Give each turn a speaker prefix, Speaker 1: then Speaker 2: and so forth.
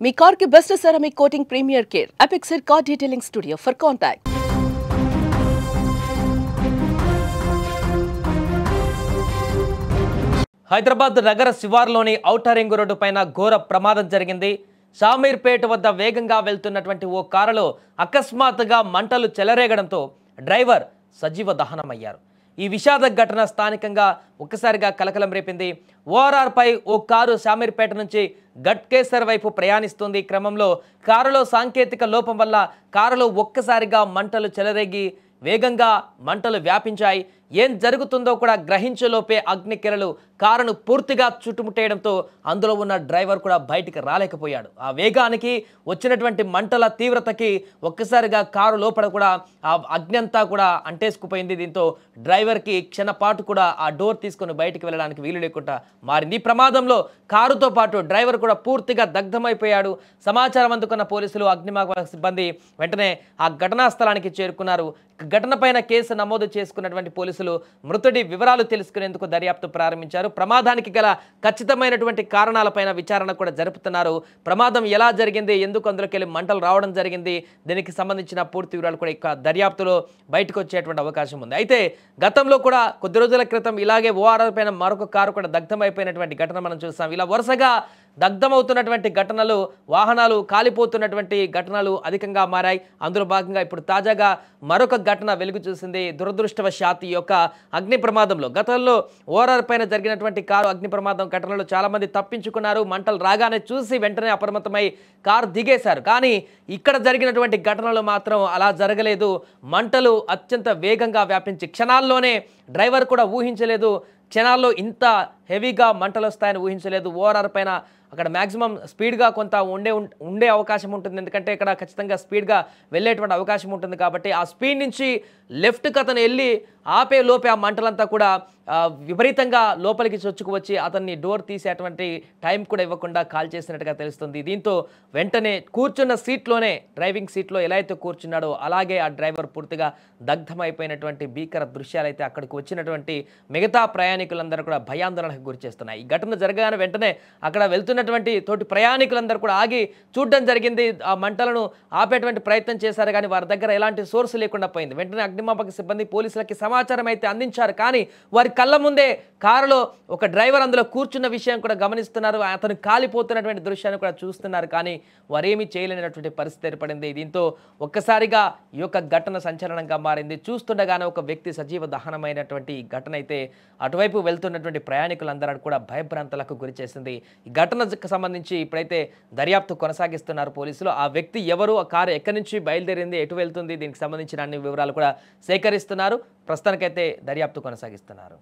Speaker 1: మీ car కి best ceramic coating premier care Apexer car detailing studio for contact.
Speaker 2: Hyderabad నగర శివార్లోని outer ring road పైన ఘోర ప్రమాదం జరిగింది. షామీర్పేట వద్ద వేగంగా వెళ్తున్నటువంటి ఓ కారులో అకస్మాత్తుగా మంటలు చెలరేగడంతో డ్రైవర్ సజీవ దహనమయ్యారు. ఈ విషాద ఘటన స్థానికంగా ఒక్కసారిగా కలకలం రేపింది. ఓఆర్ఆర్ పై ఓ కారు షామీర్పేట నుంచి గట్కేసర్ వైపు ప్రయాణిస్తుంది. క్రమంలో కారులో సాంకేతిక లోపం వల్ల కారులో ఒక్కసారిగా మంటలు చెలరేగి వేగంగా మంటలు వ్యాపించాయి. ఏం జరుగుతుందో కూడా గ్రహించలోపే అగ్నికిరలు కారును పూర్తిగా చుట్టుముట్టేయడంతో అందులో ఉన్న డ్రైవర్ కూడా బయటికి రాలేకపోయాడు. ఆ వేగానికి వచ్చినటువంటి మంటల తీవ్రతకి ఒక్కసారిగా కారు లోపల కూడా ఆ అగ్ని అంతా కూడా అంటేసుకుపోయింది. దీంతో డ్రైవర్కి క్షణపాటు కూడా ఆ డోర్ తీసుకొని బయటికి వెళ్ళడానికి వీలు లేకుండా మారింది. ఈ ప్రమాదంలో కారుతో పాటు డ్రైవర్ కూడా పూర్తిగా దగ్ధమైపోయాడు. సమాచారం అందుకున్న పోలీసులు, అగ్నిమాపక సిబ్బంది వెంటనే ఆ ఘటనా స్థలానికి చేరుకున్నారు. ఘటనపైన కేసు నమోదు చేసుకున్నటువంటి పోలీసులు మృతుడి వివరాలు తెలుసుకునేందుకు దర్యాప్తు ప్రారంభించారు. ప్రమాదానికి గల ఖచ్చితమైనటువంటి కారణాలపైన విచారణ కూడా జరుపుతున్నారు. ప్రమాదం ఎలా జరిగింది, ఎందుకు అందులోకి వెళ్ళి మంటలు రావడం జరిగింది, దీనికి సంబంధించిన పూర్తి వివరాలు కూడా ఇక దర్యాప్తులో బయటకు వచ్చేటువంటి అవకాశం ఉంది. అయితే గతంలో కూడా కొద్ది రోజుల క్రితం ఇలాగే ఓఆర్ఆర్ పైన మరొక కారు కూడా దగ్ధమైపోయినటువంటి ఘటన మనం చూసాం. ఇలా వరుసగా దగ్ధమవుతున్నటువంటి ఘటనలు, వాహనాలు కాలిపోతున్నటువంటి ఘటనలు అధికంగా మారాయి. అందులో భాగంగా ఇప్పుడు తాజాగా మరొక ఘటన వెలుగు చూసింది. దురదృష్టవశాత్తు ఈ యొక్క అగ్ని ప్రమాదంలో గతంలో ఓఆర్ఆర్ పైన జరిగినటువంటి కారు అగ్ని ప్రమాదం ఘటనలో చాలామంది తప్పించుకున్నారు. మంటలు రాగానే చూసి వెంటనే అప్రమత్తమై కారు దిగేశారు. కానీ ఇక్కడ జరిగినటువంటి ఘటనలో మాత్రం అలా జరగలేదు. మంటలు అత్యంత వేగంగా వ్యాపించి క్షణాల్లోనే డ్రైవర్ కూడా ఊహించలేదు. క్షణాల్లో ఇంత హెవీగా మంటలు వస్తాయని ఊహించలేదు. ఓఆర్ఆర్ పైన అక్కడ మ్యాక్సిమం స్పీడ్గా కొంత ఉండే అవకాశం ఉంటుంది. ఎందుకంటే ఇక్కడ ఖచ్చితంగా స్పీడ్గా వెళ్ళేటువంటి అవకాశం ఉంటుంది. కాబట్టి ఆ స్పీడ్ నుంచి లెఫ్ట్కి అతను వెళ్ళి ఆపే లోపే ఆ మంటలంతా కూడా విపరీతంగా లోపలికి చొచ్చుకు వచ్చి అతన్ని డోర్ తీసేటువంటి టైం కూడా ఇవ్వకుండా కాల్ చేసినట్టుగా తెలుస్తుంది. దీంతో వెంటనే కూర్చున్న సీట్లోనే, డ్రైవింగ్ సీట్లో ఎలా అయితే కూర్చున్నాడో అలాగే ఆ డ్రైవర్ పూర్తిగా దగ్ధమైపోయినటువంటి భీకర దృశ్యాలు అయితే అక్కడికి వచ్చినటువంటి మిగతా ప్రయాణికులందరూ కూడా భయాందోళనకు గురి చేస్తున్నాయి. ఈ ఘటన జరగానే వెంటనే అక్కడ వెళ్తున్నటువంటి తోటి ప్రయాణికులందరూ కూడా ఆగి చూడడం జరిగింది. ఆ మంటలను ఆపేటువంటి ప్రయత్నం చేశారు, కానీ వారి దగ్గర ఎలాంటి సోర్స్ లేకుండా పోయింది. వెంటనే అగ్నిమాపక సిబ్బంది పోలీసులకి సమాచారం అయితే అందించారు. కానీ వారి కళ్ళ ముందే కారులో ఒక డ్రైవర్ అందులో కూర్చున్న విషయం కూడా గమనిస్తున్నారు. అతను కాలిపోతున్నటువంటి దృశ్యాన్ని కూడా చూస్తున్నారు. కానీ వారేమీ చేయలేనటువంటి పరిస్థితి ఏర్పడింది. దీంతో ఒక్కసారిగా ఈ యొక్క ఘటన సంచలనంగా మారింది. చూస్తుండగానే ఒక వ్యక్తి సజీవ దహనమైనటువంటి ఘటన అయితే అటువైపు వెళ్తున్నటువంటి ప్రయాణికులందరూ కూడా భయభ్రాంతులకు గురి చేసింది. ఈ ఘటనకు సంబంధించి ఇప్పుడైతే దర్యాప్తు కొనసాగిస్తున్నారు పోలీసులు. ఆ వ్యక్తి ఎవరు, ఆ కారు ఎక్కడి నుంచి బయలుదేరింది, ఎటు వెళ్తుంది, దీనికి సంబంధించిన అన్ని వివరాలు కూడా సేకరిస్తున్నారు. ప్రస్తుతానికైతే దర్యాప్తు కొనసాగిస్తున్నారు.